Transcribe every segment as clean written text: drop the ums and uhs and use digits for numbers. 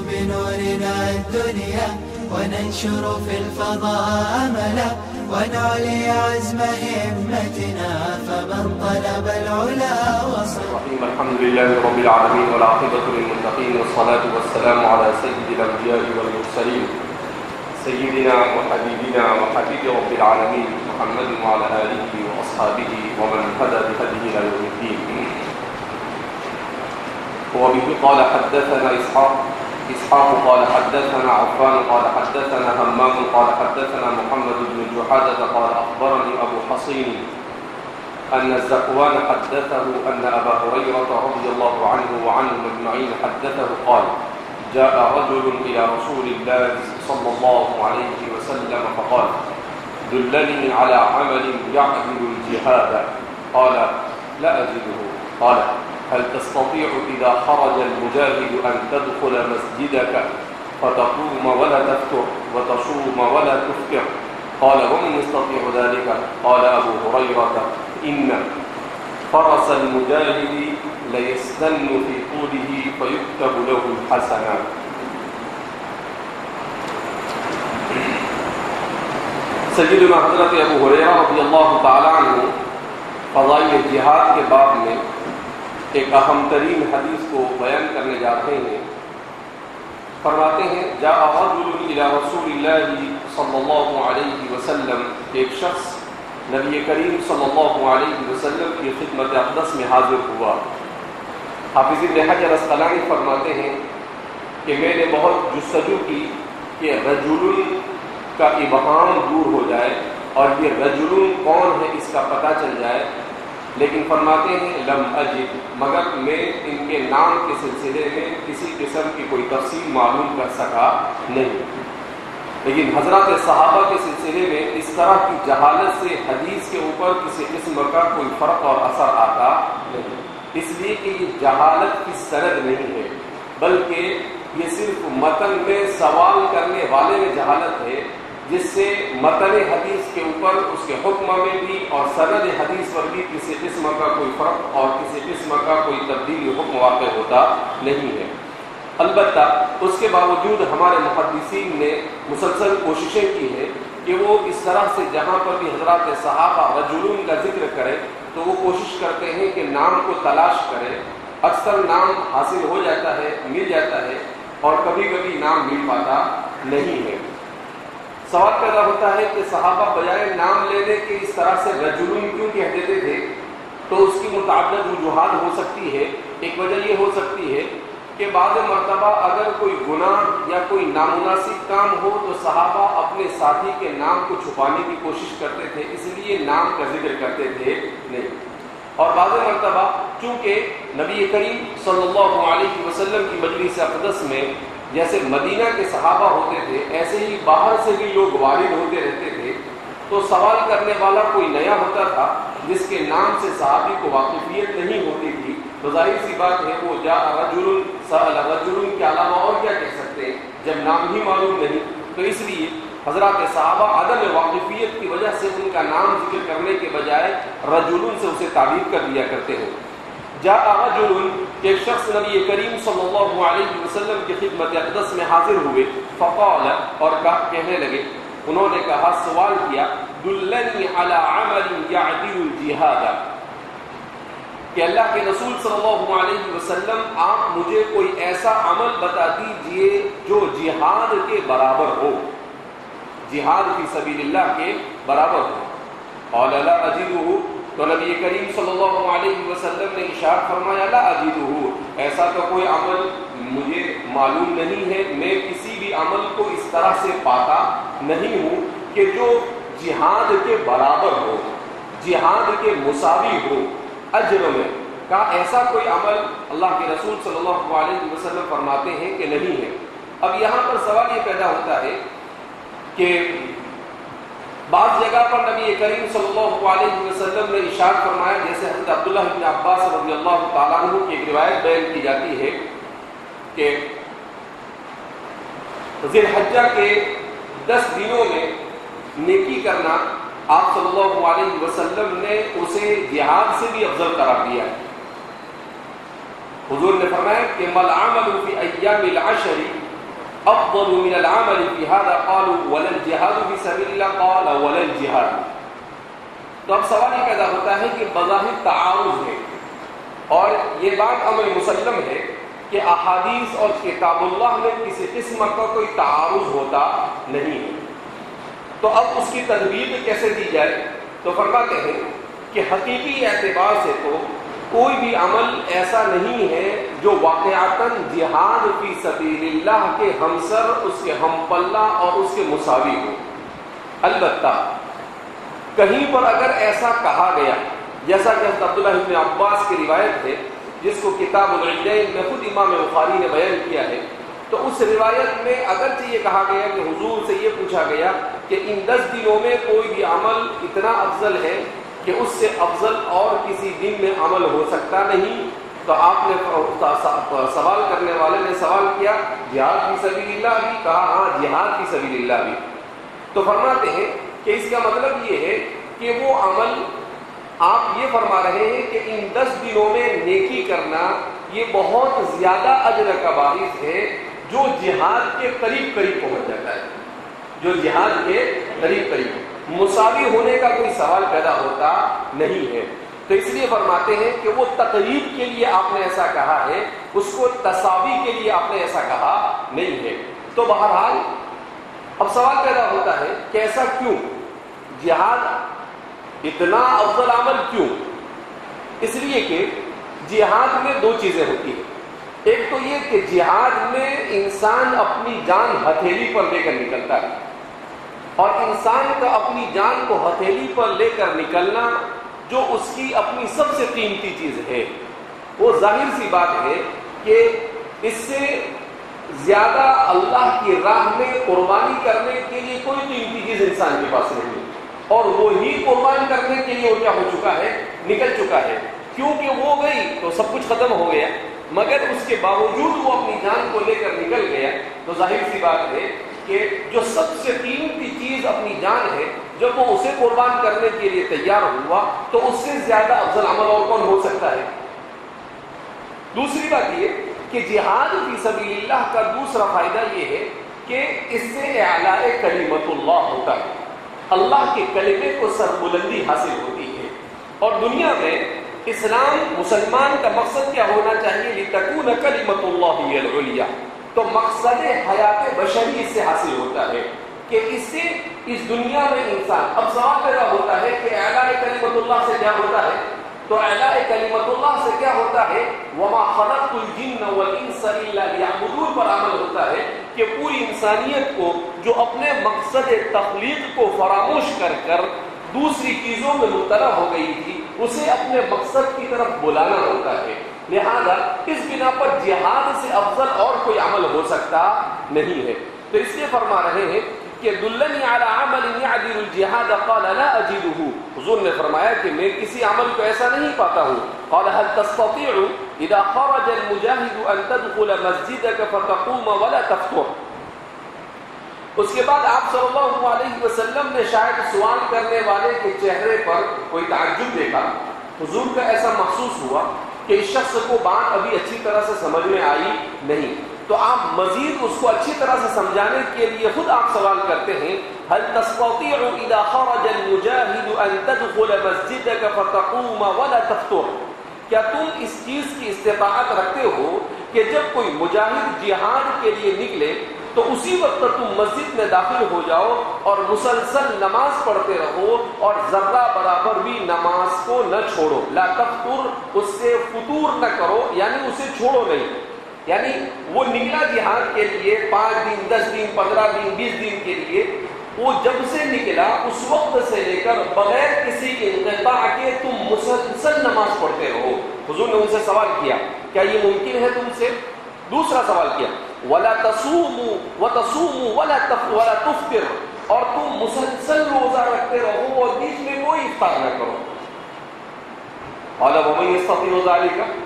بنورنا الدنيا وننشر في الفضاء أملا ونعلي عزم همتنا فمن طلب العلا وصل. الحمد لله رب العالمين والعاقبة للمتقين والصلاة والسلام على سيد الأنبياء والمرسلين سيدنا وحبيبنا وحبيب رب العالمين محمد وعلى آله وأصحابه ومن هدى بهديه إلى يوم الدين. وبه قال حدثنا إسحاق قال حدثنا عفان قال حدثنا همام قال حدثنا محمد بن جحادة قال أخبرني أبو حصين أن الزكوان حدثه أن أبا هريرة رضي الله عنه وعنهم أجمعين حدثه قال جاء رجل إلى رسول الله صلى الله عليه وسلم فقال دلني على عمل يعدل الجهاد قال لا أجده قال هل تستطيع إذا خرج المجاهد أن تدخل مسجدك فتقوم ولا تفتر وتصوم ولا تفطر قال ومن يستطيع ذلك قال أبو هريرة إن فرس المجاهد ليستن في طوله فيكتب له الحسنات. سیدنا حضرت ابو ہریرہ رضی اللہ تعالی عنہ فضائل جہاد کے باب میں ایک اہم ترین حدیث کو بیان کرنے جاتے ہیں. فرماتے ہیں جاء رجل الى رسول اللہ صلی اللہ علیہ وسلم، ایک شخص نبی کریم صلی اللہ علیہ وسلم کی خدمت اقدس میں حاضر ہوا. حافظ ابن حجر اسقلانی فرماتے ہیں کہ میں نے بہت جستجو کی کہ رجل کا ابہام دور ہو جائے اور یہ رجل کون ہے اس کا پتہ چل جائے، لیکن فرماتے ہیں لم اجد، مگر میں ان کے نام کے سلسلے میں کسی قسم کی کوئی تفصیل معلوم کر سکا نہیں. لیکن حضرات صحابہ کے سلسلے میں اس طرح کی جہالت سے حدیث کے اوپر کسی قسم کا کوئی فرق اور اثر آتا نہیں، اس لیے کہ یہ جہالت کی سند نہیں ہے، بلکہ یہ صرف متن میں سوال کرنے والے میں جہالت ہے، جس سے متن حدیث کے اوپر اس کے حکم میں بھی اور سند حدیث پر بھی کسی قسم کا کوئی فرق اور کسی قسم کا کوئی تبدیلی حکم واقع ہوتا نہیں ہے. البتہ اس کے باوجود ہمارے محدثین نے مسلسل کوششیں کی ہیں کہ وہ اس طرح سے جہاں پر بھی حضرات صحابہ رجلون کا ذکر کریں تو وہ کوشش کرتے ہیں کہ نام کو تلاش کریں. اکثر نام حاصل ہو جاتا ہے، مل جاتا ہے، اور کبھی کبھی نام مل پاتا نہیں ہے. سوال پیدا ہوتا ہے کہ صحابہ بجائے نام لینے کے اس طرح سے رجلون کیوں کہہ دیتے تھے؟ تو اس کی متعدد وجوہات ہو سکتی ہے. ایک وجہ یہ ہو سکتی ہے کہ بعض مرتبہ اگر کوئی گناہ یا کوئی نامناسب کام ہو تو صحابہ اپنے ساتھی کے نام کو چھپانے کی کوشش کرتے تھے، اس لیے نام کا ذکر کرتے تھے نہیں. اور بعض مرتبہ چونکہ نبی کریم صلی اللہ علیہ وسلم کی مجلس اقدس میں جیسے مدینہ کے صحابہ ہوتے تھے ایسے ہی باہر سے بھی لوگ وارد ہوتے رہتے تھے، تو سوال کرنے والا کوئی نیا ہوتا تھا جس کے نام سے صحابی کو واقفیت نہیں ہوتی تھی، تو ظاہر سی بات ہے وہ جاء رجل سأل رجل کے علاوہ اور کیا کہہ سکتے ہیں جب نام ہی معلوم نہیں. تو اس لیے حضرات صحابہ عدم واقفیت کی وجہ سے ان کا نام ذکر کرنے کے بجائے رجل سے اسے تعبیر کر دیا کرتے ہیں. جاء رجل، ایک شخص نبی کریم صلی اللہ علیہ وسلم کی خدمت اقدس میں حاضر ہوئے. فقال، اور کہنے لگے، انہوں نے کہا، سوال کیا، دلنی علی عمل یعدل الجہاد، کہ اللہ کے رسول صلی اللہ علیہ وسلم آپ مجھے کوئی ایسا عمل بتا دیجئے جو جہاد کے برابر ہو، جہاد فی سبیل اللہ کے برابر ہو. قال لا اجدہ، تو نبی کریم صلی اللہ علیہ وسلم نے ارشاد فرمایا لا اجدہ، ایسا تو کوئی عمل مجھے معلوم نہیں ہے، میں کسی بھی عمل کو اس طرح سے پاتا نہیں ہوں کہ جو جہاد کے برابر ہو، جہاد کے مساوی ہو اجر میں. کا ایسا کوئی عمل اللہ کے رسول صلی اللہ علیہ وسلم فرماتے ہیں کہ نہیں ہے. اب یہاں پر سوال یہ پیدا ہوتا ہے کہ بعض جگہ پر نبی کریم صلی اللہ علیہ وسلم نے ارشاد فرمایا، جیسے حضرت عبداللہ بن عباس رضی اللہ تعالیٰ عنہ کی ایک روایت بیان کی جاتی ہے کہ ذی الحجہ کے 10 دنوں میں نیکی کرنا آپ صلی اللہ علیہ وسلم نے اسے جہاد سے بھی افضل قرار دیا ہے. حضور نے فرمایا کہ مل عمل فی ایام العشر افضل من العمل في هذا قالوا ولا الجهاد في سبيل الله قال ولا الجهاد. تو اب سوال یہ پیدا ہوتا ہے کہ بظاہر تعارض ہے اور یہ بات امر مسلم ہے کہ احادیث اور کتاب اللہ میں کسی قسم کا کوئی تعارض ہوتا نہیں ہے. تو اب اس کی تدبیر کیسے دی جائے؟ تو فرماتے ہیں کہ حقیقی اعتبار سے تو کوئی بھی عمل ایسا نہیں ہے جو واقعتاً جہاد فی سبیل اللہ کے ہمسر، اس کے ہم پلہ اور اس کے مساوی ہو. البتہ کہیں پر اگر ایسا کہا گیا، جیسا کہ حضرت عبداللہ ابن عباس کی روایت ہے جس کو کتاب العیدین میں خود امام بخاری نے بیان کیا ہے، تو اس روایت میں اگرچہ یہ کہا گیا کہ حضور سے یہ پوچھا گیا کہ ان 10 دنوں میں کوئی بھی عمل اتنا افضل ہے کہ اس سے افضل اور کسی دن میں عمل ہو سکتا نہیں. تو آپ نے سوال کرنے والے نے سوال کیا جہاد فی سبیل اللہ بھی؟ کہا ہاں جہاد فی سبیل اللہ بھی. تو فرماتے ہیں کہ اس کا مطلب یہ ہے کہ وہ عمل آپ یہ فرما رہے ہیں کہ ان 10 دنوں میں نیکی کرنا یہ بہت زیادہ اجر کا باعث ہے جو جہاد کے قریب قریب پہنچ جاتا ہے، جو جہاد کے قریب قریب مساوی ہونے کا کوئی سوال پیدا ہوتا نہیں ہے. تو اس لیے فرماتے ہیں کہ وہ تقریب کے لیے آپ نے ایسا کہا ہے، اس کو تساوی کے لیے آپ نے ایسا کہا نہیں ہے. تو بہرحال اب سوال پیدا ہوتا ہے کہ ایسا کیوں؟ جہاد اتنا افضل عمل کیوں؟ اس لیے کہ جہاد میں 2 چیزیں ہوتی ہیں. ایک تو یہ کہ جہاد میں انسان اپنی جان ہتھیلی پر لے کر نکلتا ہے، اور انسان کا اپنی جان کو ہتھیلی پر لے کر نکلنا جو اس کی اپنی سب سے قیمتی چیز ہے، وہ ظاہر سی بات ہے کہ اس سے زیادہ اللہ کی راہ میں قربانی کرنے کے لیے کوئی قیمتی چیز انسان کے پاس نہیں ہے. اور وہی قربان کرنے کے لیے وہ کیا ہو چکا ہے؟ نکل چکا ہے. کیونکہ وہ گئی تو سب کچھ ختم ہو گیا، مگر اس کے باوجود وہ اپنی جان کو لے کر نکل گیا. تو ظاہر سی بات ہے کہ جو سب سے قیمتی چیز اپنی جان ہے، جب وہ اسے قربان کرنے کے لیے تیار ہوا تو اس سے زیادہ افضل عمل اور کون ہو سکتا ہے؟ دوسری بات یہ کہ جہاد فی سبیل اللہ کا دوسرا فائدہ یہ ہے کہ اس سے اعلاء کلمت اللہ ہوتا ہے، اللہ کے کلمے کو سربلندی حاصل ہوتی ہے. اور دنیا میں اسلام مسلمان کا مقصد کیا ہونا چاہیے؟ لتکون کلمت اللہ ہی العلیٰ. تو مقصد حیات بشری اس سے حاصل ہوتا ہے کہ اس سے اس دنیا میں انسان، اب سوال پیدا ہوتا ہے کہ اعلاء کلمت اللہ سے کیا ہوتا ہے؟ تو اعلاء کلمت اللہ سے کیا ہوتا ہے؟ وما خلقت الجن والانس الا لیعبدون پر عمل ہوتا ہے کہ پوری انسانیت کو جو اپنے مقصد تخلیق کو فراموش کر کر دوسری چیزوں میں مبتلا ہو گئی تھی، اسے اپنے مقصد کی طرف بلانا ہوتا ہے. لہذا اس بنا پر جہاد سے افضل اور کوئی عمل ہو سکتا نہیں ہے. تو اس لیے فرما رہے ہیں کہ دلنی علی عمل یعدل الجہاد قال لا اجدہ. حضور نے فرمایا کہ میں کسی عمل کو ایسا نہیں پاتا ہوں. قال هل تستطيع اذا خرج المجاهد ان تدخل مسجدك فتقوم ولا تفطر. اس کے بعد آپ صلی اللہ علیہ وسلم نے شاید سوال کرنے والے کے چہرے پر کوئی تعجب دیکھا. حضور کا ایسا محسوس ہوا کہ اس شخص کو بات ابھی اچھی طرح سے سمجھ میں آئی نہیں. تو آپ مزید اس کو اچھی طرح سے سمجھانے کے لیے خود آپ سوال کرتے ہیں هل تستطيع اذا خرج المجاهد ان تدخل مسجدك فتقوم ولا تفطر. کیا تم اس چیز کی استطاعت رکھتے ہو کہ جب کوئی مجاہد جہاد کے لیے نکلے تو اسی وقت تم مسجد میں داخل ہو جاؤ اور مسلسل نماز پڑھتے رہو اور ذرہ برابر بھی نماز کو نہ چھوڑو؟ لا تفطر، اس سے فطور نہ کرو، یعنی اسے چھوڑو نہیں. یعنی وہ نکلا جہاد کے لیے 5 دن 10 دن 15 دن 20 دن کے لیے، وہ جب سے نکلا اس وقت سے لے کر بغیر کسی انقطاع کے تم مسلسل نماز پڑھتے رہو. حضور نے ان سے سوال کیا کیا یہ ممکن ہے تم سے؟ دوسرا سوال کیا ولا تصوموا وتصوموا ولا تفطر، اور تم مسلسل روزہ رکھتے رہو اور بیچ میں کوئی افطار نہ کرو. قال ومن يستطيع ذلك.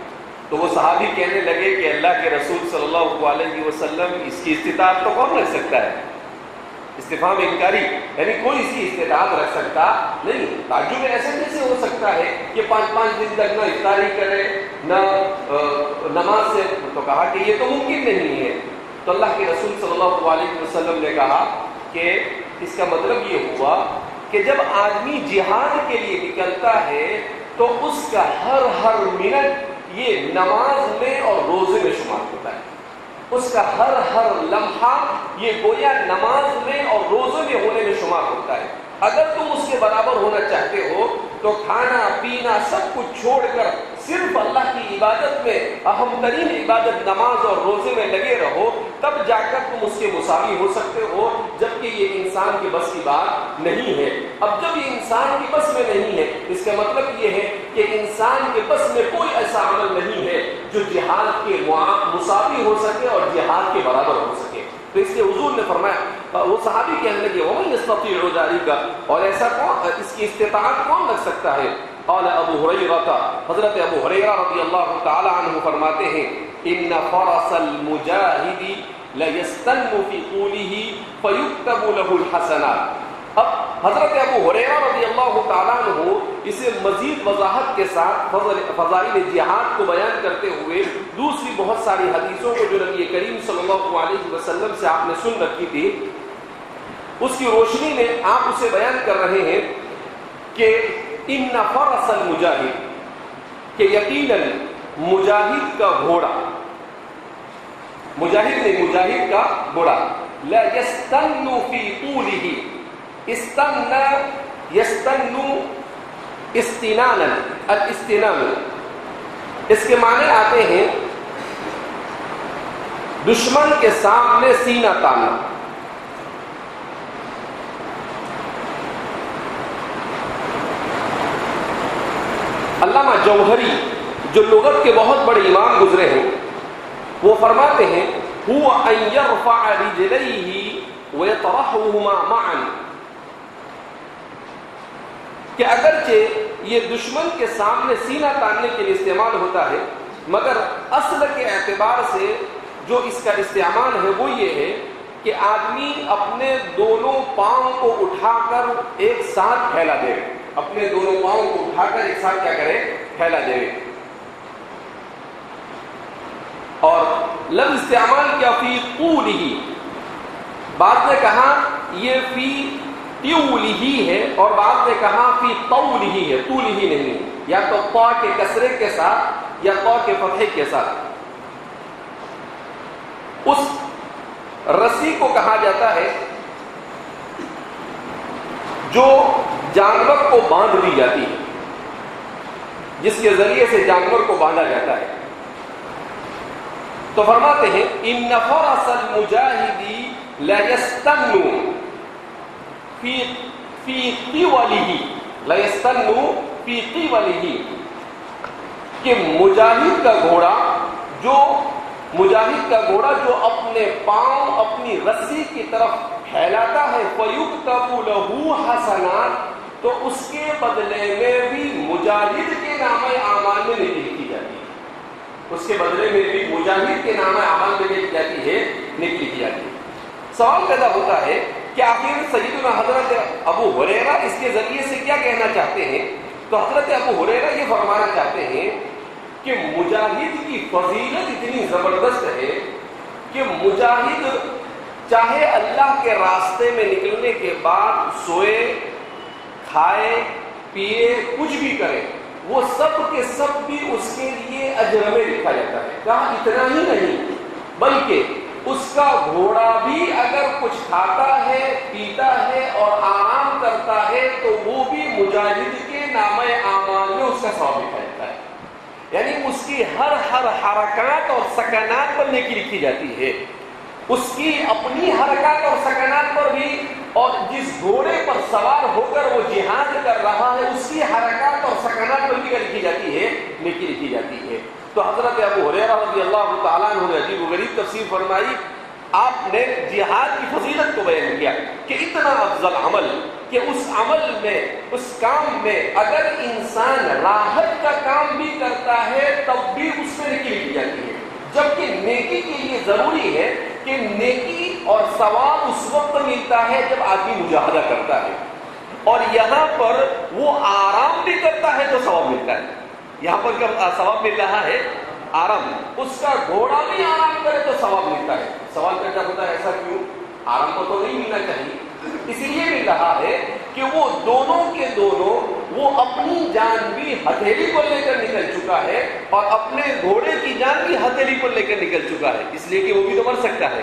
تو وہ صحابی کہنے لگے کہ اللہ کے رسول صلی اللہ علیہ وسلم اس کی استطاعت تو کون رکھ سکتا ہے؟ استفہام انکاری، یعنی کوئی اس کی استطاعت رکھ سکتا نہیں. تعجب ایسے کیسے ہو سکتا ہے کہ 5 دن تک نہ افطاری کرے نہ نماز سے؟ تو کہا کہ یہ تو ممکن نہیں ہے. تو اللہ کے رسول صلی اللہ علیہ وسلم نے کہا کہ اس کا مطلب یہ ہوا کہ جب آدمی جہاد کے لیے نکلتا ہے تو اس کا ہر منٹ یہ نماز میں اور روزے میں شمار ہوتا ہے. اس کا ہر لمحہ یہ گویا نماز میں اور روزے میں ہونے میں شمار ہوتا ہے. اگر تم اس کے برابر ہونا چاہتے ہو تو کھانا پینا سب کچھ چھوڑ کر صرف اللہ کی عبادت میں اہم ترین عبادت نماز اور روزے میں لگے رہو, تب جا کر تم اس کے مساوی ہو سکتے ہو, جبکہ یہ انسان کی بس کی بات نہیں ہے. اب جب یہ انسان کی بس میں نہیں ہے, اس کا مطلب یہ ہے کہ انسان کے بس میں کوئی ایسا عمل نہیں ہے جو جہاد کے مساوی ہو سکے اور جہاد کے برابر ہو سکے. تو اس کے حضور نے فرمایا, وہ صحابی کہنے لگے وَمَن يَسْتَطِيعُ ذَلِكَ, اور ایسا کون, اس کی استطاعت کون رکھ سکتا ہے؟ قال ابو ہریرہ, حضرت ابو ہریرہ رضی اللہ تعالی عنہ فرماتے ہیں ان فرس المجاہد لَيَسْتَنُّ فِي طُولِهِ فَيُكْتَبُ لَهُ الْحَسَنَاتِ. اب حضرت ابو ہریرہ رضی اللہ تعالیٰ عنہ اسے مزید وضاحت کے ساتھ فضائل جہاد کو بیان کرتے ہوئے دوسری بہت ساری حدیثوں کو جو نبی کریم صلی اللہ علیہ وسلم سے آپ نے سن رکھی تھی, اس کی روشنی میں آپ اسے بیان کر رہے ہیں کہ ان فرس المجاہد, کہ یقیناً مجاہد کا گھوڑا, مجاہد نہیں مجاہد کا گھوڑا, لا یستن فی طولہ, استن یستن استنانا, الاستنان اس کے معنی آتے ہیں دشمن کے سامنے سینہ تاننا. علامہ جوہری جو لغت کے بہت بڑے امام گزرے ہیں, وہ فرماتے ہیں هو ان يرفع رجليه ويطرحهما معا, کہ اگرچہ یہ دشمن کے سامنے سینہ تاننے کے لیے استعمال ہوتا ہے, مگر اصل کے اعتبار سے جو اس کا استعمال ہے وہ یہ ہے کہ آدمی اپنے دونوں پاؤں کو اٹھا کر ایک ساتھ پھیلا دے, اپنے دونوں پاؤں کو اٹھا کر ایک ساتھ کیا کرے, پھیلا دے. اور لفظ استعمال کیا فی طولہ, بعض نے کہا یہ فی طولہ ہے اور بعض نے کہا فی طولہ ہے, طولہ نہیں, یا تو طا کے کسرے کے ساتھ یا طا کے فتحے کے ساتھ. اس رسی کو کہا جاتا ہے جو جانور کو باندھ دی جاتی ہے, جس کے ذریعے سے جانور کو باندھا جاتا ہے. تو فرماتے ہیں ان فرس المجاہد لا یستن فی طولہ, لا یستن فی طولہ, کہ مجاہد کا گھوڑا جو اپنے پاؤں اپنی رسی کی طرف پھیلاتا ہے, فَيُكْتَبُ لَهُ حَسَنَاتٍ, تو اس کے بدلے میں بھی مجاہد کے نام اعمال میں نیکی لکھی جاتی ہے, اس کے بدلے میں بھی مجاہد کے نام اعمال میں نیکی لکھی جاتی ہے. سوال پیدا ہوتا ہے کہ آخر سیدنا حضرت ابو ہریرہ اس کے ذریعے سے کیا کہنا چاہتے ہیں؟ تو حضرت ابو ہریرہ یہ فرمانا چاہتے ہیں کہ مجاہد کی فضیلت اتنی زبردست ہے کہ مجاہد چاہے اللہ کے راستے میں نکلنے کے بعد سوئے, کھائے, پیے, کچھ بھی کرے, وہ سب کے سب بھی اس کے لیے اجر میں لکھا جاتا ہے. کہا اتنا ہی نہیں بلکہ اس کا گھوڑا بھی اگر کچھ کھاتا ہے, پیتا ہے اور آرام کرتا ہے تو وہ بھی مجاہد کے نام اعمال میں اس کا ثواب لکھا جاتا ہے. یعنی اس کی ہر حرکات اور سکنات پر نیکی لکھی جاتی ہے, اس کی اپنی حرکات اور سکنات پر بھی, اور جس گھوڑے پر سوار ہو کر وہ جہاد کر رہا ہے اس کی حرکات اور سکنات پر بھی کیا لکھی جاتی ہے, نیکی لکھی جاتی ہے. تو حضرت ابو ہریرہ رضی اللہ تعالیٰ عنہ نے عجیب و غریب تفسیر فرمائی. آپ نے جہاد کی فضیلت کو بیان کیا کہ اتنا افضل عمل کہ اس عمل میں, اس کام میں اگر انسان راحت کا کام بھی کرتا ہے تب بھی اس میں نیکی لکھی جاتی ہے, جبکہ نیکی کے لیے ضروری ہے کہ نیکی اور ثواب اس وقت ملتا ہے جب آدمی مجاہدہ کرتا ہے, اور یہاں پر وہ آرام بھی کرتا ہے تو ثواب ملتا ہے. یہاں پر ثواب مل رہا ہے آرام, اس کا گھوڑا بھی آرام کرے تو ثواب ملتا ہے. سوال پیدا ہوتا ہے ایسا کیوں؟ آرام کو تو نہیں ملنا چاہیے، اس لیے مل رہا ہے کہ وہ دونوں کے دونوں وہ اپنی جان بھی ہتھیلی کو لے کر نکل چکا ہے اور اپنے گھوڑے کی جان بھی ہتھیلی کو لے کر نکل چکا ہے، اس لیے کہ وہ بھی تو مر سکتا ہے۔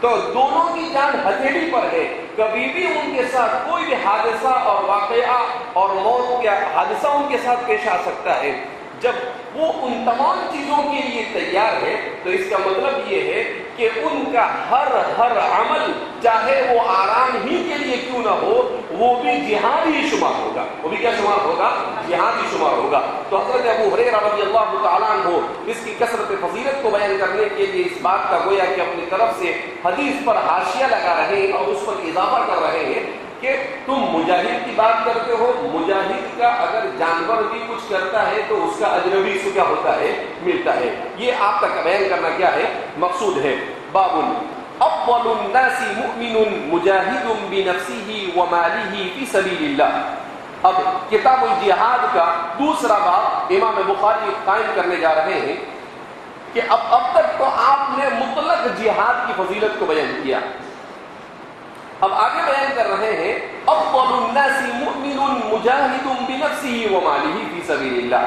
تو دونوں کی جان ہتھیلی پر ہے، کبھی بھی ان کے ساتھ کوئی بھی حادثہ اور واقعہ اور موت کا حادثہ ان کے ساتھ پیش آ سکتا ہے۔ جب وہ ان تمام چیزوں کے لیے تیار ہے تو اس کا مطلب یہ ہے کہ ان کا ہر عمل چاہے وہ آرام ہی کے لیے کیوں نہ ہو وہ بھی جہاد ہی شمار ہوگا، وہ بھی کیا شمار ہوگا؟ جہاد ہی شمار ہوگا۔ تو حضرت ابو ہریرہ رضی اللہ تعالیٰ عنہ اس کی کثرت فضیلت کو بیان کرنے کے لیے اس بات کا گویا کہ اپنی طرف سے حدیث پر حاشیہ لگا رہے ہیں اور اس پر اضافہ کر رہے ہیں کہ تم مجاہد کی بات کرتے ہو، مجاہد کا اگر جانور بھی کچھ کرتا ہے تو اس کا اجر بھی اس کو کیا ہوتا ہے؟ ملتا ہے۔ یہ آپ کا بیان کرنا کیا ہے؟ مقصود ہے۔ باب اول الناس مؤمن مجاہد بنفسه وماله فی سبیل اللہ۔ اب کتاب الجہاد کا دوسرا باب امام بخاری قائم کرنے جا رہے ہیں کہ اب تک تو آپ نے مطلق جہاد کی فضیلت کو بیان کیا، اب آگے بیان کر رہے ہیں افضل الناس مؤمن مجاہد بنفسه وماله فی سبیل اللہ۔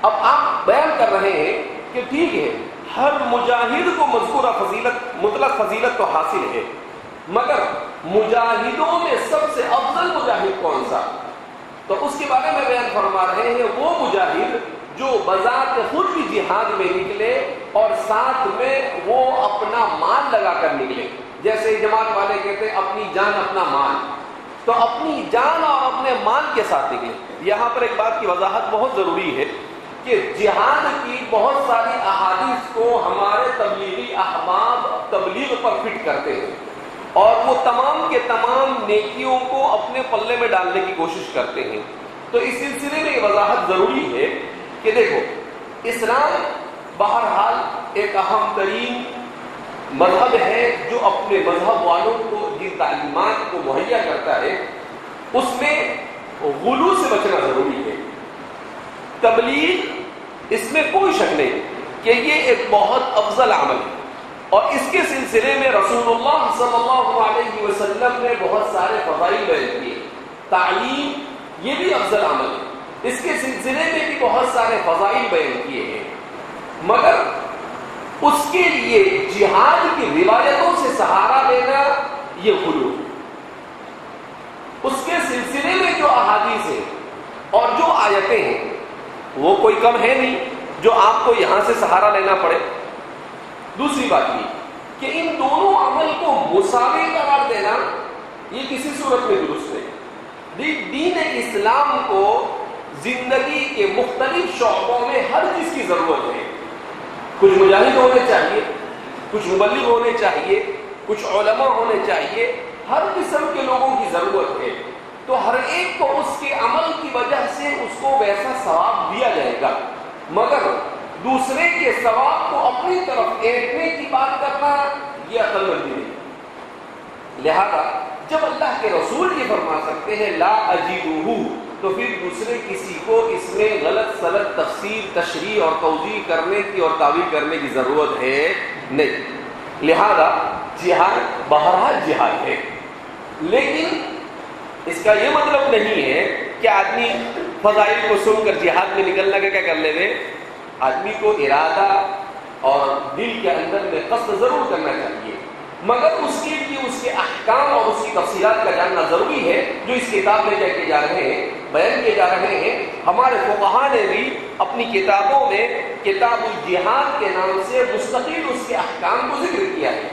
اب آپ بیان کر رہے ہیں کہ ٹھیک ہے ہر مجاہد کو مذکورہ فضیلت مطلق فضیلت تو حاصل ہے، مگر مجاہدوں میں سب سے افضل مجاہد کون سا؟ تو اس کے بارے میں بیان فرما رہے ہیں وہ مجاہد جو بذات خود بھی جہاد میں نکلے اور ساتھ میں وہ اپنا مال لگا کر نکلے، جیسے جماعت والے کہتے ہیں اپنی جان اپنا مال، تو اپنی جان اور اپنے مال کے ساتھ نکلے۔ یہاں پر ایک بات کی وضاحت بہت ضروری ہے کہ جہاد کی بہت ساری احادیث کو ہمارے تبلیغی احباب تبلیغ پر فٹ کرتے ہیں اور وہ تمام کے تمام نیکیوں کو اپنے پلے میں ڈالنے کی کوشش کرتے ہیں۔ تو اس سلسلے میں یہ وضاحت ضروری ہے کہ دیکھو اسلام بہرحال ایک اہم ترین مذہب ہے جو اپنے مذہب والوں کو جن تعلیمات کو مہیا کرتا ہے اس میں غلو سے بچنا ضروری ہے۔ تبلیغ اس میں کوئی شک نہیں کہ یہ ایک بہت افضل عمل ہے اور اس کے سلسلے میں رسول اللہ صلی اللہ علیہ وسلم نے بہت سارے فضائل بیان کیے۔ تعلیم یہ بھی افضل عمل ہے، اس کے سلسلے میں بھی بہت سارے فضائل بیان کیے ہیں، مگر اس کے لیے جہاد کی روایتوں سے سہارا لینا یہ غلو ہے۔ اس کے سلسلے میں جو احادیث ہیں اور جو آیتیں ہیں وہ کوئی کم ہے نہیں جو آپ کو یہاں سے سہارا لینا پڑے۔ دوسری بات یہ کہ ان دونوں عمل کو مساوی قرار دینا یہ کسی صورت میں درست نہیں۔ دین اسلام کو زندگی کے مختلف شعبوں میں ہر چیز کی ضرورت ہے۔ کچھ مجاہد ہونے چاہیے، کچھ مبلغ ہونے چاہیے، کچھ علماء ہونے چاہیے، ہر قسم کے لوگوں کی ضرورت ہے۔ تو ہر ایک کو اس کے عمل کی وجہ سے اس کو ویسا ثواب دیا جائے گا، مگر دوسرے کے ثواب کو اپنی طرف اینٹنے کی بات کرنا یہ عقل مندی نہیں۔ لہذا جب اللہ کے رسول یہ فرما سکتے ہیں لا اجیدہ، تو پھر دوسرے کسی کو اس میں غلط سلط تفسیر تشریح اور توضیح کرنے کی اور تعویل کرنے کی ضرورت ہے نہیں۔ لہذا جہاد بہرحال جہاد ہے، لیکن اس کا یہ مطلب نہیں ہے کہ آدمی فضائل کو سن کر جہاد میں نکلنا کا کیا کر لے گے۔ آدمی کو ارادہ اور دل کے اندر میں قصد ضرور کرنا چاہیے، مگر اس کے لیے اس کے احکام اور اس کی تفصیلات کا جاننا ضروری ہے جو اس کتاب میں کہے جا رہے ہیں، بیان کیے جا رہے ہیں۔ ہمارے فقہاء نے بھی اپنی کتابوں میں کتاب الجہاد کے نام سے مستقل اس کے احکام کو ذکر کیا ہے،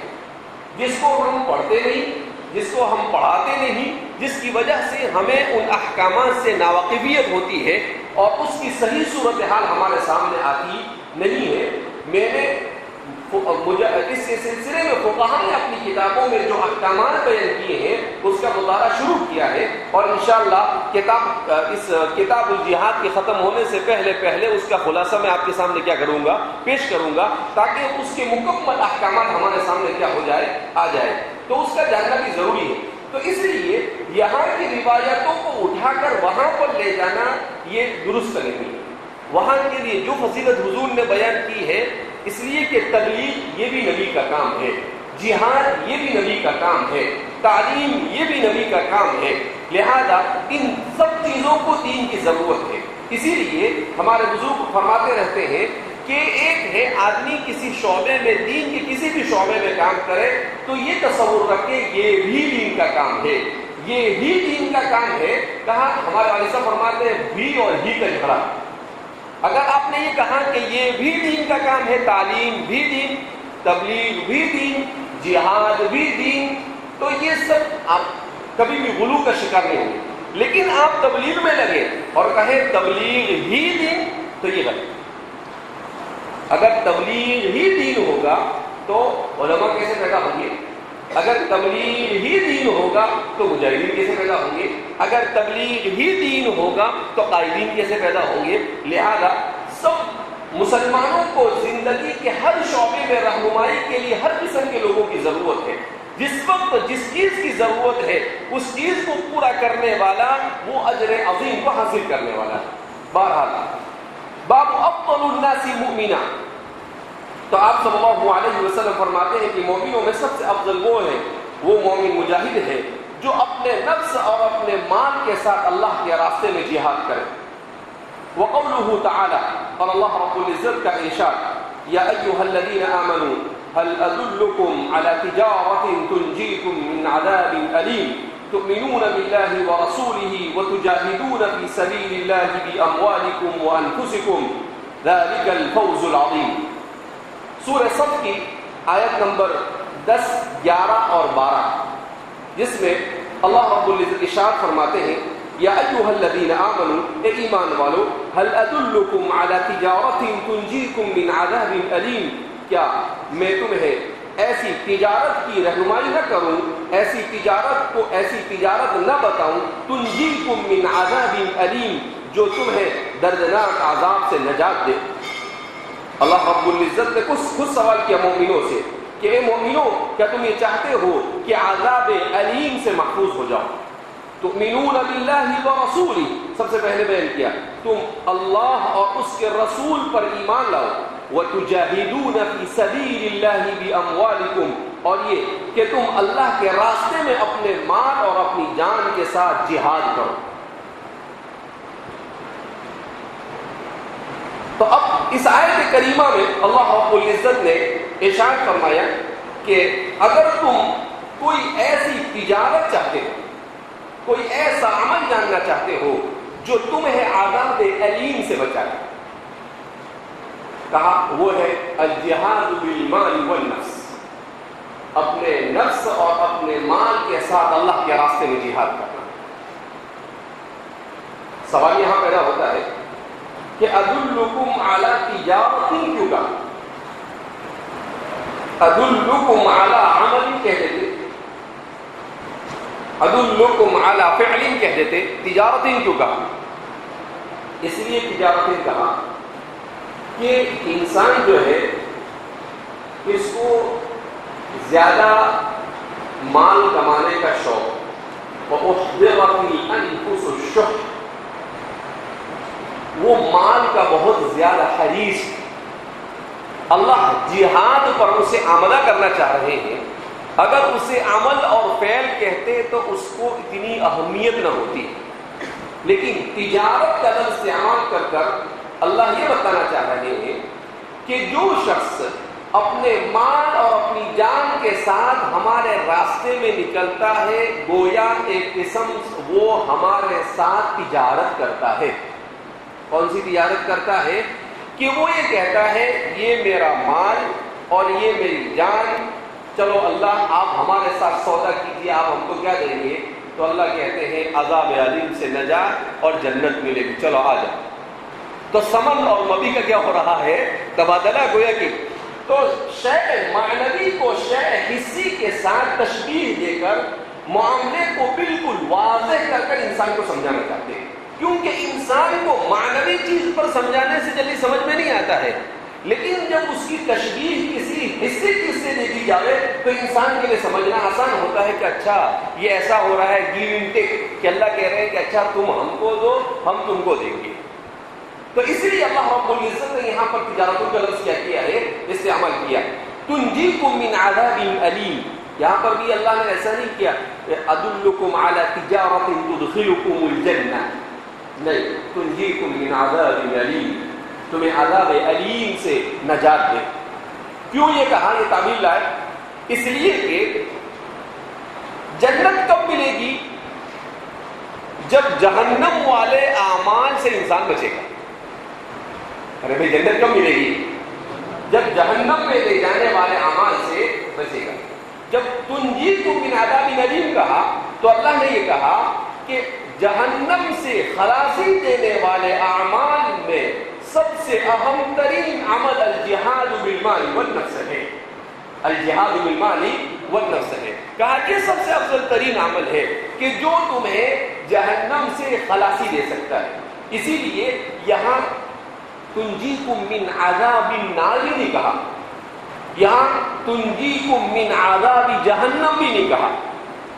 جس کو ہم پڑھتے نہیں، جس کو ہم پڑھاتے نہیں، جس کی وجہ سے ہمیں ان احکامات سے ناواقفیت ہوتی ہے اور اس کی صحیح صورتحال ہمارے سامنے آتی نہیں ہے۔ میں نے اس کے سلسلے میں فقہاء نے اپنی کتابوں میں جو احکامات بیان کیے ہیں اس کا مطالعہ شروع کیا ہے، اور انشاءاللہ اس کتاب الجہاد کے ختم ہونے سے پہلے اس کا خلاصہ میں آپ کے سامنے کیا کروں گا، پیش کروں گا، تاکہ اس کے مکمل احکامات ہمارے سامنے کیا ہو جائے، آ جائے۔ تو اس کا جاننا بھی ضروری ہے۔ تو اس لیے یہاں کی روایتوں کو اٹھا کر وہاں پر لے جانا یہ درست نہیں ہے۔ وہاں کے لیے جو فضیلت حضور نے بیان کی ہے، اس لیے کہ تبلیغ یہ بھی نبی کا کام ہے، جہاد یہ بھی نبی کا کام ہے، تعلیم یہ بھی نبی کا کام ہے، لہذا ان سب چیزوں کو دین کی ضرورت ہے۔ اسی لیے ہمارے بزرگ فرماتے رہتے ہیں کہ ایک ہے آدمی کسی شعبے میں، دین کے کسی بھی شعبے میں کام کرے تو یہ تصور رکھے یہ بھی دین کا کام ہے، یہ ہی دین کا کام ہے۔ کہا ہمارے والد صاحب فرماتے ہیں بھی اور ہی کا جھگڑا۔ اگر آپ نے یہ کہا کہ یہ بھی دین کا کام ہے، تعلیم بھی دین، تبلیغ بھی دین، جہاد بھی دین، تو یہ سب آپ کبھی بھی غلو کا شکار نہیں ہوں گے۔ لیکن آپ تبلیغ میں لگے اور کہیں تبلیغ ہی دین، تو یہ غلط۔ اگر تبلیغ ہی دین ہوگا تو علماء کیسے پیدا ہوں گے؟ اگر تبلیغ ہی دین ہوگا تو مجاہدین کیسے پیدا ہوں گے؟ اگر تبلیغ ہی دین ہوگا تو قائدین کیسے پیدا ہوں گے؟ لہذا سب مسلمانوں کو زندگی کے ہر شعبے میں رہنمائی کے لیے ہر قسم کے لوگوں کی ضرورت ہے۔ جس وقت جس چیز کی ضرورت ہے اس چیز کو پورا کرنے والا وہ اجر عظیم کو حاصل کرنے والا ہے۔ بہرحال باب افضل الناس مؤمنا، تو آپ صلی اللہ علیہ وسلم فرماتے ہیں کہ مومنوں میں سب سے افضل وہ ہے، وہ مومن مجاہد ہے جو اپنے نفس اور اپنے مال کے ساتھ اللہ کے راستے میں جہاد کرے۔ وقوله تعالی، اور اللہ رب العزت کا ارشاد، یا ایھا الذین آمنوا هل ادلکم علی تجارۃ تنجیکم من عذاب الیم تؤمنون باللہ ورسولہ وتجاہدون فی سبیل اللہ باموالکم وانفسکم ذلک الفوز العظیم۔ سورہ صف کی آیت نمبر 10، 11 اور 12، جس میں اللہ رب العزت ارشاد فرماتے ہیں، یا ایھا الذین آمنوا، اے ایمان والو، هل ادلکم علی تجارۃ تنجیکم من عذاب الیم، کیا میں تمہیں ایسی تجارت کی رہنمائی نہ کروں، ایسی تجارت نہ بتاؤں، تنجیکم من عذاب علیم، جو تمہیں دردناک عذاب سے نجات دے۔ اللہ رب العزت نے خود سوال کیا مومنوں سے کہ اے مومنوں، کیا تم یہ چاہتے ہو کہ عذاب علیم سے محفوظ ہو جاؤ؟ تؤمنون باللہ ورسولہ، سب سے پہلے بیان کیا تم اللہ اور اس کے رسول پر ایمان لاؤ، وتجاہدون فی سبیل اللہ باموالکم، اور یہ کہ تم اللہ کے راستے میں اپنے مال اور اپنی جان کے ساتھ جہاد کرو۔ تو اب اس آیت کریمہ میں اللہ رب العزت نے ارشاد فرمایا کہ اگر تم کوئی ایسی تجارت چاہتے ہو، کوئی ایسا عمل جاننا چاہتے ہو جو تمہیں عذاب علیم سے بچائے، کہا وہ ہے الجہاد بالمال والنفس، اپنے نفس اور اپنے مال کے ساتھ اللہ کے راستے میں جہاد کرنا۔ سوال یہاں پیدا ہوتا ہے کہ ادلکم علی تجارت کیوں کہا؟ ادلکم علی عمل کہہ دیتے، ادلکم علی فعل کہہ دیتے، تجارت کیوں کہا؟ اس لیے تجارت کہا کہ انسان جو ہے اس کو زیادہ مال کمانے کا شوق، وَأُحْضِرَتِ الْأَنفُسُ الشُّحَّ، وہ مال کا بہت زیادہ حریص، اللہ جہاد پر اسے عملہ کرنا چاہ رہے ہیں، اگر اسے عمل اور فعل کہتے تو اس کو اتنی اہمیت نہ ہوتی، لیکن تجارت کا لفظ استعمال کر کر اللہ یہ بتانا چاہ رہے ہیں کہ جو شخص اپنے مال اور اپنی جان کے ساتھ ہمارے راستے میں نکلتا ہے، گویا ایک قسم وہ ہمارے ساتھ تجارت کرتا ہے۔ کون سی تجارت کرتا ہے؟ کہ وہ یہ کہتا ہے یہ میرا مال اور یہ میری جان، چلو اللہ آپ ہمارے ساتھ سودا کیجیے، آپ ہم کو کیا دیں گے؟ تو اللہ کہتے ہیں عذاب علیم سے نجات اور جنت ملے گی، چلو آ جاؤ۔ تو سمن اور مبی کا کیا ہو رہا ہے؟ تبادلہ گویا کہ تو شے معنوی کو شے حسی کے ساتھ تشبیہ دے کر معاملے کو بالکل واضح کر کر انسان کو سمجھانا چاہتے ہیں، کیونکہ انسان کو معنوی چیز پر سمجھانے سے جلدی سمجھ میں نہیں آتا ہے، لیکن جب اس کی تشبیہ کسی حصے چیز سے دے دی جائے تو انسان کے لیے سمجھنا آسان ہوتا ہے کہ اچھا یہ ایسا ہو رہا ہے، گیو اینڈ ٹیک، کہ اللہ کہہ رہے ہیں کہ اچھا تم ہم کو دو ہم تم کو دیں گے۔ تو اس لیے اللہ رب العزت نے یہاں پر تجارتوں کا لفظ کیا ہے، استعمال کیا۔ تنجیکم من عذاب علیم. یہاں پر بھی اللہ نے ایسا نہیں کیا ادلکم علی تجارت تدخلکم الجنہ، نہیں، تنجیکم من عذاب علیم، تمہیں عذاب علیم سے نجات دے. کیوں یہ کہا، یہ تعمیل لائے؟ اس لیے کہ جنت کب ملے گی؟ جب جہنم والے اعمال سے انسان بچے گا. ارے بھائی جنت کب ملے گی؟ جب جہنم میں لے جانے والے اعمال سے بچے گا. جب تنجیکم من عذاب علیم کہا تو اللہ نے یہ کہا کہ جہنم سے خلاصی دینے والے اعمال میں سب سے اہم ترین عمل الجہاد بالمال والنفس ہے. الجہاد بالمال والنفس ہے. کہا کہ سب سے افضل ترین عمل ہے کہ جو تمہیں جہنم سے خلاصی دے سکتا ہے. اسی لیے یہاں تنجیکم من عذاب النار بھی نہیں کہا، یہاں تنجیکم من عذاب جہنم بھی نہیں کہا،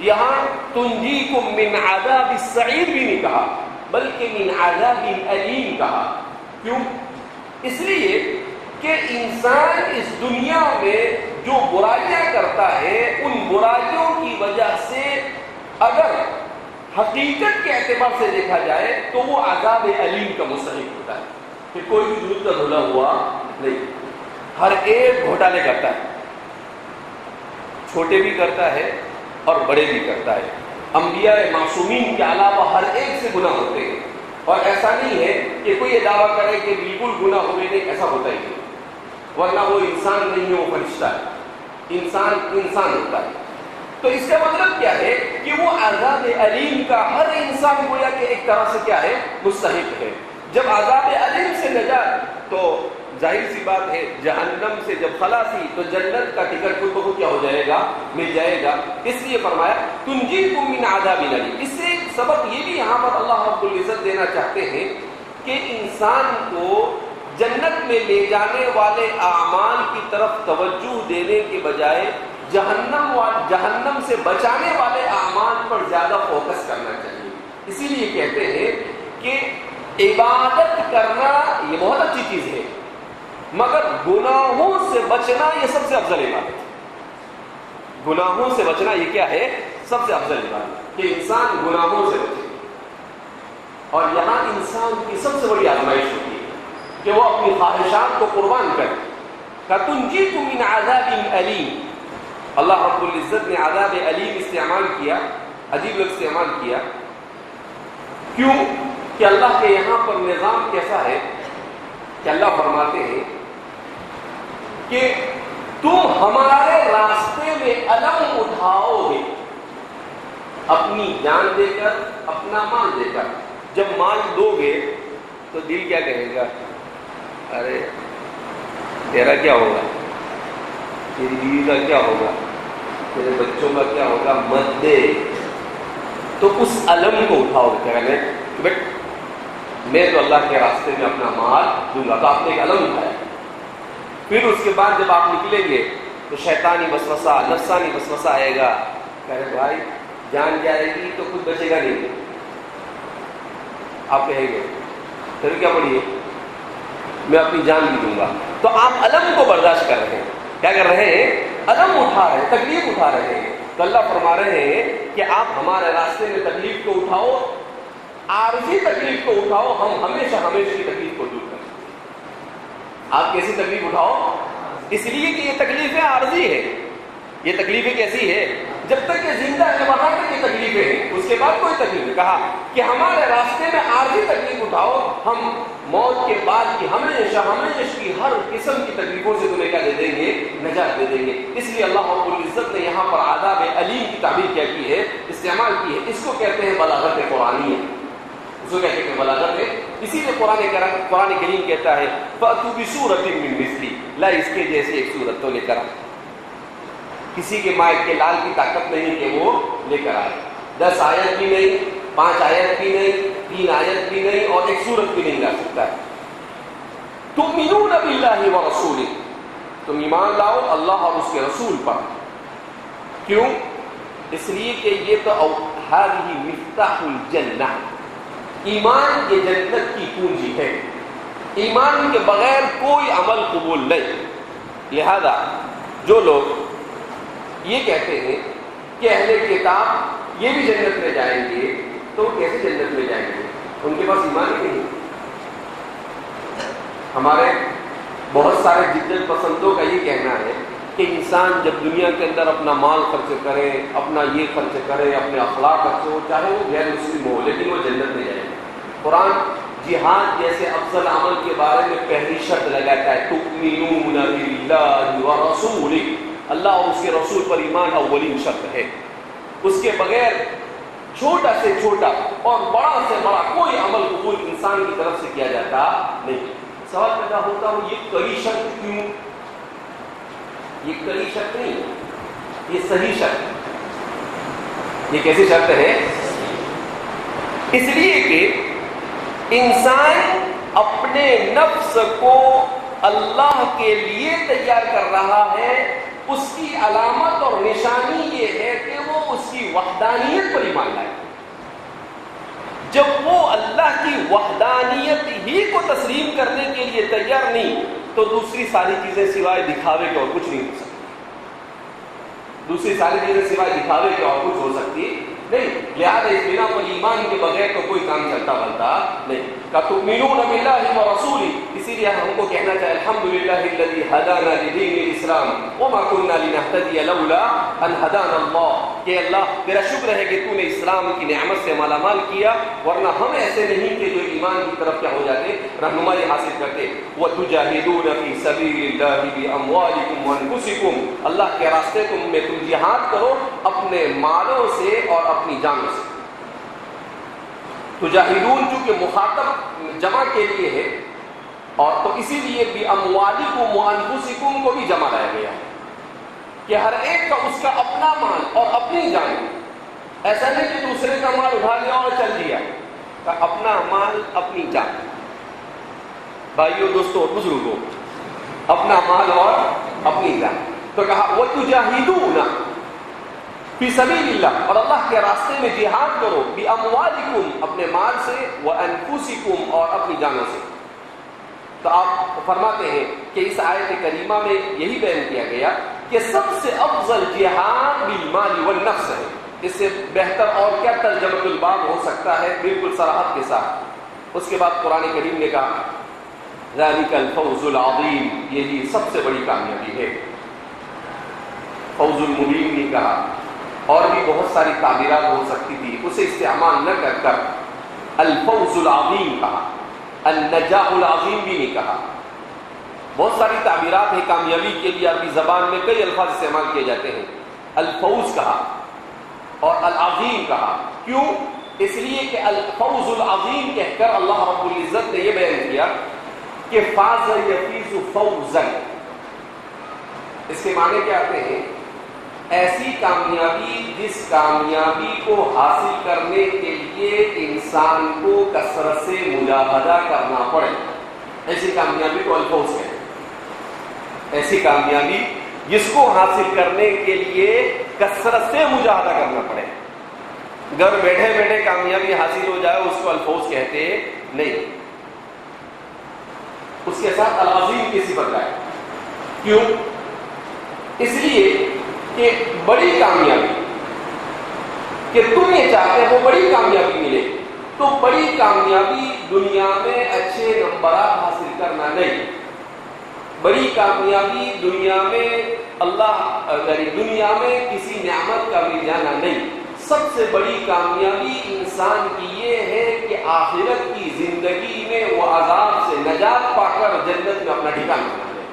یہاں تنجیکم من عذاب السعیر بھی نہیں کہا، بلکہ من عذاب علیم کہا. کیوں؟ اس لیے کہ انسان اس دنیا میں جو برائیاں کرتا ہے ان برائیوں کی وجہ سے اگر حقیقت کے اعتبار سے دیکھا جائے تو وہ عذاب علیم کا مستحق ہوتا ہے. کہ کوئی بھی دودھ کا دھلا ہوا نہیں، ہر ایک گھوٹالے کرتا ہے، چھوٹے بھی کرتا ہے اور بڑے بھی کرتا ہے. انبیاء معصومین کے علاوہ ہر ایک سے گناہ ہوتے ہیں، اور ایسا نہیں ہے کہ کوئی یہ دعویٰ کرے کہ بالکل گناہ ہوئے نہیں، ایسا ہوتا ہی نہیں. ورنہ وہ انسان نہیں ہے، وہ فرشتہ ہے. انسان ہوتا ہے. تو اس کا مطلب کیا ہے کہ وہ عذاب علیم کا ہر انسان گویا کہ ایک طرح سے کیا ہے، مستحق ہے. جب عذاب علیم سے نجات تو ظاہر سی بات ہے جہنم سے جب خلاصی تو جنت کا ٹکٹ خود بخود کیا ہو جائے گا، مل جائے گا. اس لیے فرمایا تنجیکم من عذاب علیم. اس سے ایک سبق یہ بھی یہاں پر اللہ رب العزت دینا چاہتے ہیں کہ انسان کو جنت میں لے جانے والے اعمال کی طرف توجہ دینے کے بجائے جہنم سے بچانے والے اعمال پر زیادہ فوکس کرنا چاہیے. اسی لیے کہتے ہیں کہ عبادت کرنا یہ بہت اچھی چیز ہے، مگر گناہوں سے بچنا یہ سب سے افضل عبادت ہے. گناہوں سے بچنا یہ کیا ہے؟ سب سے افضل عبادت، کہ انسان گناہوں سے بچے. اور یہاں انسان کی سب سے بڑی آزمائش ہوتی ہے کہ وہ اپنی خواہشات کو قربان کرے. تنجیکم من عذاب علیم. اللہ رب العزت نے عذاب علیم استعمال کیا، عجیب استعمال کیا. کیوں؟ کہ اللہ کے یہاں پر نظام کیسا ہے کہ اللہ فرماتے ہیں کہ تم ہمارے راستے میں علم اٹھاؤ گے اپنی جان دے کر، اپنا مال دے کر. جب مال دو گے تو دل کیا کہے گا؟ ارے تیرا کیا ہوگا، تیری بیوی کا کیا ہوگا، تیرے بچوں کا کیا ہوگا، مت دے. تو اس علم کو اٹھاؤ گے کہنے بیٹ میں تو اللہ کے راستے میں اپنا مال دوں گا. تو آپ نے ایک علم اٹھایا. پھر اس کے بعد جب آپ نکلیں گے تو شیطانی وسوسہ، نفسانی وسوسہ آئے گا، کہے بھائی جان جائے گی تو کچھ بچے گا نہیں. آپ کہیں گے پھر کیا پڑھیے، میں اپنی جان بھی دوں گا. تو آپ علم کو برداشت کر رہے ہیں. کیا کر رہے ہیں؟ علم اٹھا رہے ہیں، تکلیف اٹھا رہے ہیں. تو اللہ فرما رہے ہیں کہ آپ ہمارے راستے میں تکلیف کو اٹھاؤ، عارضی تکلیف کو اٹھاؤ، ہم ہمیشہ کی تکلیف کو دور کریں. آپ کیسی تکلیف اٹھاؤ؟ اس لیے کہ یہ تکلیفیں عارضی ہے. یہ تکلیفیں کیسی ہے؟ جب تک یہ زندہ ہے وہاں تک یہ تکلیفیں ہیں، اس کے بعد کوئی تکلیف نہیں. کہا کہ ہمارے راستے میں عارضی تکلیف اٹھاؤ، ہم موت کے بعد کی ہمیشہ کی ہر قسم کی تکلیفوں سے تمہیں کیا دے دیں گے؟ نجات دے دیں گے. اس لیے اللہ رب العزت نے یہاں پر عذاب علیم کی تعبیر کیا کی ہے، استعمال کی ہے. اس کو کہتے ہیں بلاغت قرآنی، اس کو کہتے ہیں بلاغت ہے. اسی لیے قرآن کریم کہتا ہے فَأْتُوا بِسُورَةٍ مِّن مِّثْلِهِ، لا اس کے جیسے ایک سورت تو لے کر آئے. کسی کے مائک کے لال کی طاقت نہیں کہ وہ لے کر آئے. 10 آیت بھی نہیں، 5 آیت بھی نہیں، 3 آیت بھی نہیں، اور ایک سورت بھی نہیں لا سکتا ہے. تؤمنون باللہ ورسولہ، تم ایمان لاؤ اللہ اور اس کے رسول پر. کیوں؟ اس لیے کہ یہ تو هذه مفتاح الجنہ، ایمان یہ جنت کی کنجی ہے. ایمان کے بغیر کوئی عمل قبول نہیں. لہذا جو لوگ یہ کہتے ہیں کہ اہل کتاب یہ بھی جنت میں جائیں گے تو وہ کیسے جنت میں جائیں گے؟ ان کے پاس ایمان ہی نہیں۔ ہمارے بہت سارے جدت پسندوں کا یہ کہنا ہے کہ انسان جب دنیا کے اندر اپنا مال خرچ کرے، اپنا یہ خرچ کرے، اپنے اخلاق خرچ ہو، چاہے وہ غیر مسلم ہو، لیکن وہ جنت میں جائے گا۔ قرآن جہاد جیسے افضل عمل کے بارے میں پہلی شرط لگاتا ہے، تؤمنون باللہ ورسولہ، اللہ اور اس کے رسول پر ایمان اولین شرط ہے۔ اس کے بغیر چھوٹا سے چھوٹا اور بڑا سے بڑا کوئی عمل قبول انسان کی طرف سے کیا جاتا نہیں۔ سوال پیدا ہوتا ہے یہ کڑی شرط کیوں؟ یہ کڑی شرط نہیں، یہ صحیح شرط۔ یہ کیسی شرط ہے؟ اس لیے کہ انسان اپنے نفس کو اللہ کے لیے تیار کر رہا ہے۔ اس کی علامت اور نشانی یہ ہے کہ وہ اس کی وحدانیت پر ایمان لائے۔ جب وہ اللہ کی وحدانیت ہی کو تسلیم کرنے کے لیے تیار نہیں تو دوسری ساری چیزیں سوائے دکھاوے کے اور کچھ نہیں ہو سکتی۔ دوسری ساری چیزیں سوائے دکھاوے کے اور کچھ ہو سکتی نہیں۔ لہٰذا اس بنا پر ایمان کے بغیر تو کوئی کام چلتا بنتا نہیں۔ تؤمنون باللہ ورسولہ، اسی لیے ہم کو کہنا چاہیے الحمدللہ الذی ہدانا لدین الاسلام وما كنا لنهتدی لولا ان ہدانا اللہ، کہ اللہ تیرا شکر ہے کہ تو نے اسلام کی نعمت سے مالا مال کیا، ورنہ ہم ایسے نہیں کہ جو ایمان کی طرف کیا ہو جاتے، رہنمائی حاصل کرتے۔ وتجاہدون فی سبیل اللہ باموالکم وانفسکم، اللہ کے راستے میں تم جہاد کرو اپنے مالوں سے اور اپنی جانوں سے۔ تجاہدون چونکہ مخاطب جمع کے لیے ہے، اور تو اسی لیے بھی اموالکم وانفسکم کو بھی جمع لایا گیا ہے کہ ہر ایک کا اس کا اپنا مال اور اپنی جان۔ ایسا نہیں کہ دوسرے کا مال اٹھا لیا اور چل دیا، اپنا مال اپنی جان۔ بھائیو دوستو اور بزرگوں، اپنا مال اور اپنی جان۔ تو کہا وتجاہدون فی سبیل اللہ، اور اللہ کے راستے میں جہاد کرو، باموالکم اپنے مال سے، وانفسکم اور اپنی جانوں سے۔ تو آپ فرماتے ہیں کہ اس آیت کریمہ میں یہی بیان کیا گیا کہ سب سے افضل جہاد بالمال والنفس ہے۔ اس سے بہتر اور کیا ترجمہ الباب ہو سکتا ہے، بالکل صراحت کے ساتھ۔ اس کے بعد قرآن کریم نے کہا ذالک الفوز العظیم، یہی سب سے بڑی کامیابی ہے۔ فوز المبین نے کہا، اور بھی بہت ساری تعبیرات ہو سکتی تھی، اسے استعمال نہ کر کر الفوز العظیم کہا، النجاح العظیم بھی نہیں کہا۔ بہت ساری تعبیرات ہیں کامیابی کے لیے، عربی زبان میں کئی الفاظ استعمال کیے جاتے ہیں۔ الفوز کہا اور العظیم کہا، کیوں؟ اس لیے کہ الفوز العظیم کہہ کر اللہ رب العزت نے یہ بیان کیا کہ فاز یفیز فوزا، اس کے معنی کیا آتے ہیں؟ ایسی کامیابی جس کامیابی کو حاصل کرنے کے لیے انسان کو کثرت سے مجاہدہ کرنا پڑے، ایسی کامیابی کو الفوز کہتے ہیں۔ ایسی کامیابی جس کو حاصل کرنے کے لیے کثرت سے مجاہدہ کرنا پڑے، گھر بیٹھے بیٹھے کامیابی حاصل ہو جائے اس کو الفوز کہتے نہیں۔ اس کے ساتھ العظیم کی صفت لائے، کیوں؟ اس لیے کہ بڑی کامیابی کہ تم یہ چاہتے ہو بڑی کامیابی ملے، تو بڑی کامیابی دنیا میں اچھے نمبرات حاصل کرنا نہیں، بڑی کامیابی دنیا میں دنیا میں کسی نعمت کا مل جانا نہیں۔ سب سے بڑی کامیابی انسان کی یہ ہے کہ آخرت کی زندگی میں وہ عذاب سے نجات پا کر جنت میں اپنا ٹھکانہ بنا لے۔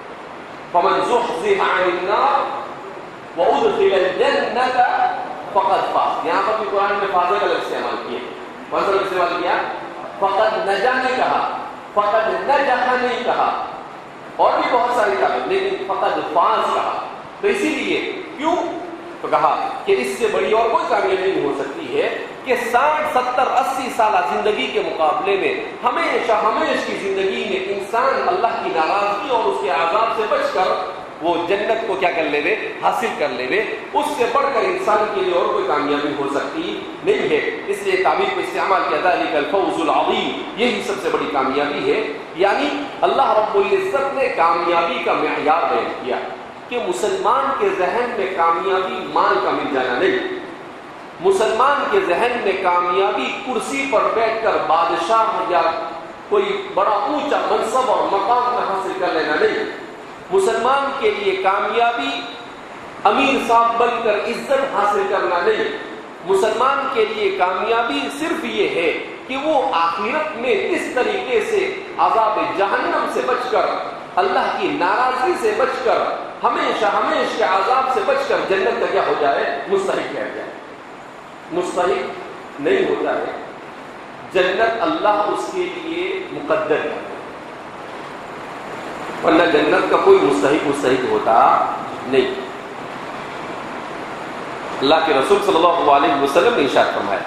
فمن زحزح عن النار وادخل الجنة فقد فاز، یہاں پر بھی قرآن میں فاز کا لفظ استعمال کیا، کون سا لفظ استعمال کیا؟ فقد نجا نہیں کہا، فقد نجح نہیں کہا، اور بھی بہت ساری تعبیر، لیکن فقد فاز کہا۔ تو اسی لیے کیوں؟ تو کہا کہ اس سے بڑی اور کوئی کامیابی نہیں ہو سکتی ہے کہ 60 70 80 سالہ زندگی کے مقابلے میں ہمیشہ کی زندگی میں انسان اللہ کی ناراضگی اور اس کے عذاب سے بچ کر وہ جنت کو کیا کر لے وے، حاصل کر لے وے۔ اس سے بڑھ کر انسان کے لیے اور کوئی کامیابی ہو سکتی نہیں ہے۔ اس لیے تعبیر کو استعمال کیا ذالک الفوز العظیم، یہی سب سے بڑی کامیابی ہے۔ یعنی اللہ رب العزت نے کامیابی کا معیار بیان کیا کہ مسلمان کے ذہن میں کامیابی مال کا مل جانا نہیں، مسلمان کے ذہن میں کامیابی کرسی پر بیٹھ کر بادشاہ یا کوئی بڑا اونچا منصب اور مقام حاصل کر لینا نہیں، مسلمان کے لیے کامیابی امیر صاحب بن کر عزت حاصل کرنا نہیں، مسلمان کے لیے کامیابی صرف یہ ہے کہ وہ آخرت میں اس طریقے سے عذاب جہنم سے بچ کر، اللہ کی ناراضگی سے بچ کر، ہمیشہ ہمیشہ کے عذاب سے بچ کر جنت کا کیا ہو جائے، مستحق کہہ جائے۔ مستحق نہیں ہوتا ہے، جنت اللہ اس کے لیے مقدر ہے، ورنہ جنت کا کوئی مستحق ہوتا نہیں۔ اللہ کے رسول صلی اللہ علیہ وسلم نے ارشاد فرمایا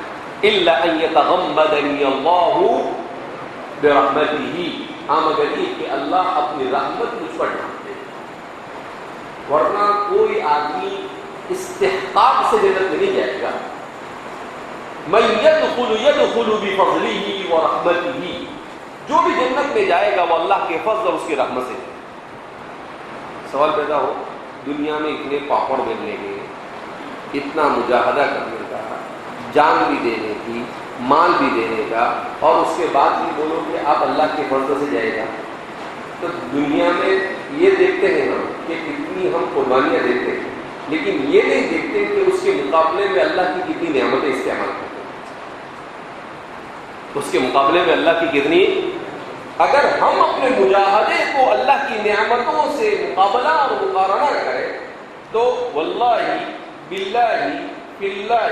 الا ان يتغمدني الله برحمته، مگر یہ کہ اللہ اپنی رحمت مجھ پر ڈال دے، ورنہ کوئی آدمی استحقاق سے جنت میں نہیں جائے گا۔ من يدخل بفضله ورحمته، جو بھی جنت میں جائے گا وہ اللہ کے فضل اور اس کی رحمت سے جائے گا۔ سوال پیدا ہو، دنیا میں اتنے پاپڑ ملنے کے، اتنا مجاہدہ کرنے کا، جان بھی دینے کی، مال بھی دینے کا، اور اس کے بعد بھی بولو کہ آپ اللہ کے فضل سے جائے گا، تو دنیا میں یہ دیکھتے ہیں ہم کہ کتنی ہم قربانیاں دیتے ہیں، لیکن یہ نہیں دیکھتے کہ اس کے مقابلے میں اللہ کی کتنی نعمتیں استعمال کرتے ہیں، اس کے مقابلے میں اللہ کی کتنی، اگر ہم اپنے مجاہدے کو اللہ کی نعمتوں سے مقابلہ اور مقارنہ کریں تو واللہ باللہ باللہ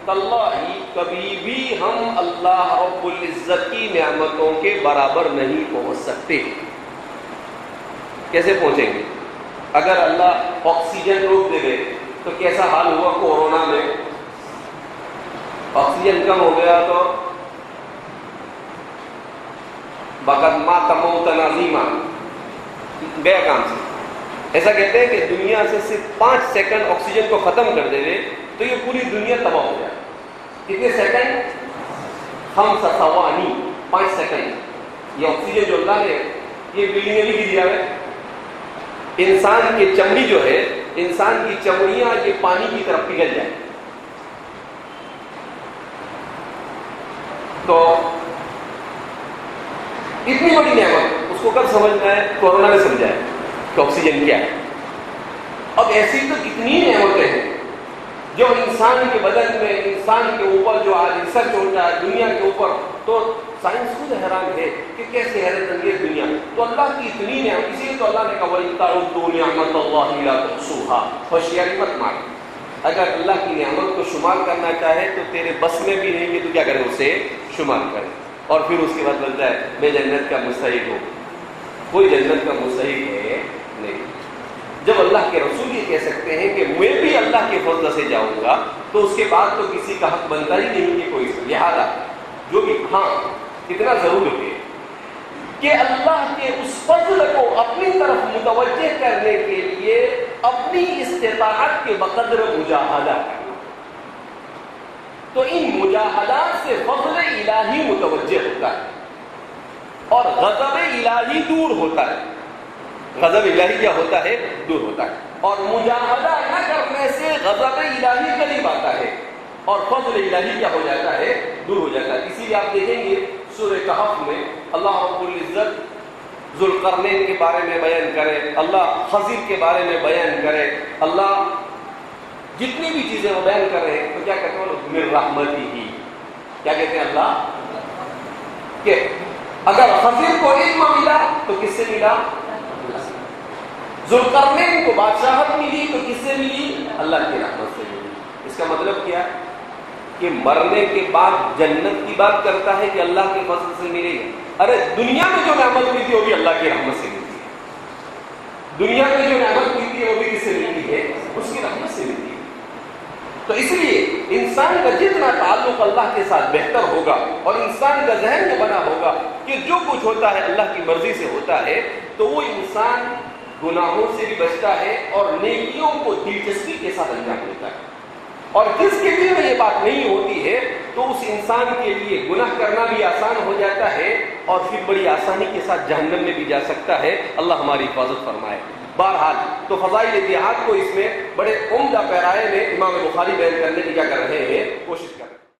تاللہ کبھی بھی ہم اللہ رب العزت کی نعمتوں کے برابر نہیں پہنچ سکتے۔ کیسے پہنچیں گے؟ اگر اللہ آکسیجن روک دے گئے تو کیسا حال ہوا کورونا میں؟ آکسیجن کم ہو گیا تو بقد مات موتا عظیما، گیا کام سے۔ ایسا کہتے ہیں کہ دنیا سے صرف 5 سیکنڈ آکسیجن کو ختم کر دے گے تو یہ پوری دنیا تباہ ہو جائے۔ کتنے سیکنڈ؟ 5 ثوانی، 5 سیکنڈ۔ یہ آکسیجن جو اللہ نے یہ بلڈنگیں بھی دیا ہے، انسان کی چمڑی جو ہے، انسان کی چمڑیاں یہ پانی کی طرف پگھل جائیں تو اتنی بڑی نعمت، اس کو کب سمجھنا ہے؟ کورونا نے سمجھا ہے کہ آکسیجن کیا ہے۔ اب ایسی تو کتنی نعمتیں ہیں جو انسان کے بدن میں، انسان کے اوپر جو آج ریسرچ ہوتا ہے دنیا کے اوپر، تو سائنس خود حیران ہے کہ کیسے حیرت انگیز دنیا، تو اللہ کی اتنی نعمت، اسی لیے تو اللہ نے کہا وَإِن تَعُدُّوا نِعْمَتَ اللَّهِ لَا تُحْصُوهَا، ہوشیاری مت مار۔ اگر اللہ کی نعمت کو شمار کرنا چاہے تو تیرے بس میں بھی نہیں کہ تو کیا کرے، اسے شمار کرے، اور پھر اس کے بعد بولتا ہے میں جنت کا مستحق ہوں۔ کوئی جنت کا مستحق ہے نہیں۔ جب اللہ کے رسول یہ کہہ سکتے ہیں کہ میں بھی اللہ کے فضل سے جاؤں گا تو اس کے بعد تو کسی کا حق بنتا ہی نہیں کہ کوئی، لہذا جو بھی، ہاں اتنا ضرور ہے کہ اللہ کے اس فضل کو اپنی طرف متوجہ کرنے کے لیے اپنی استطاعت کے بقدر مجاہدہ کرنا، تو ان مجاہدات سے فضل الہی متوجہ ہوتا ہے اور غضب الہی دور ہوتا ہے۔ غضب الہی کیا ہوتا ہے؟ دور ہوتا ہے، اور مجاہدہ نہ کرنے سے غضب الہی قریب آتا ہے اور فضل الہی کیا ہو جاتا ہے؟ دور ہو جاتا ہے۔ اسی لیے آپ دیکھیں گے سورہ کہف میں اللہ رب العزت ذوالقرنین کے بارے میں بیان کرے، اللہ خضر کے بارے میں بیان کرے، اللہ جتنی بھی چیزیں وہ بیان کر رہے ہیں تو کیا کہتے ہیں؟ من رحمتہ، کیا کہتے ہیں اللہ؟ کہ اگر خضر کو علم ملا تو کس سے ملا؟ ذوالقرنین کو بادشاہت ملی تو کس سے ملی؟ اللہ کی رحمت سے ملی۔ اس کا مطلب کیا ہے؟ کہ مرنے کے بعد جنت کی بات کرتا ہے کہ اللہ کے فضل سے ملے گا۔ ارے دنیا میں جو نعمت ملتی ہے وہ بھی اللہ کی رحمت سے ملتی ہے، دنیا میں جو نعمت ملتی ہے وہ بھی کس سے ملتی ہے؟ اس کی رحمت سے ملتی ہے۔ تو اس لیے انسان کا جتنا تعلق اللہ کے ساتھ بہتر ہوگا اور انسان کا ذہن یہ بنا ہوگا کہ جو کچھ ہوتا ہے اللہ کی مرضی سے ہوتا ہے، تو وہ انسان گناہوں سے بھی بچتا ہے اور نیکیوں کو دلچسپی کے ساتھ انجام دیتا ہے۔ اور جس کے دل میں یہ بات نہیں ہوتی ہے تو اس انسان کے لیے گناہ کرنا بھی آسان ہو جاتا ہے اور پھر بڑی آسانی کے ساتھ جہنم میں بھی جا سکتا ہے۔ اللہ ہماری حفاظت فرمائے۔ بہرحال تو فضائل جہاد کو اس میں بڑے عمدہ پیرائے میں امام بخاری بیان کرنے کی کیا کر رہے ہیں، کوشش کر رہے ہیں۔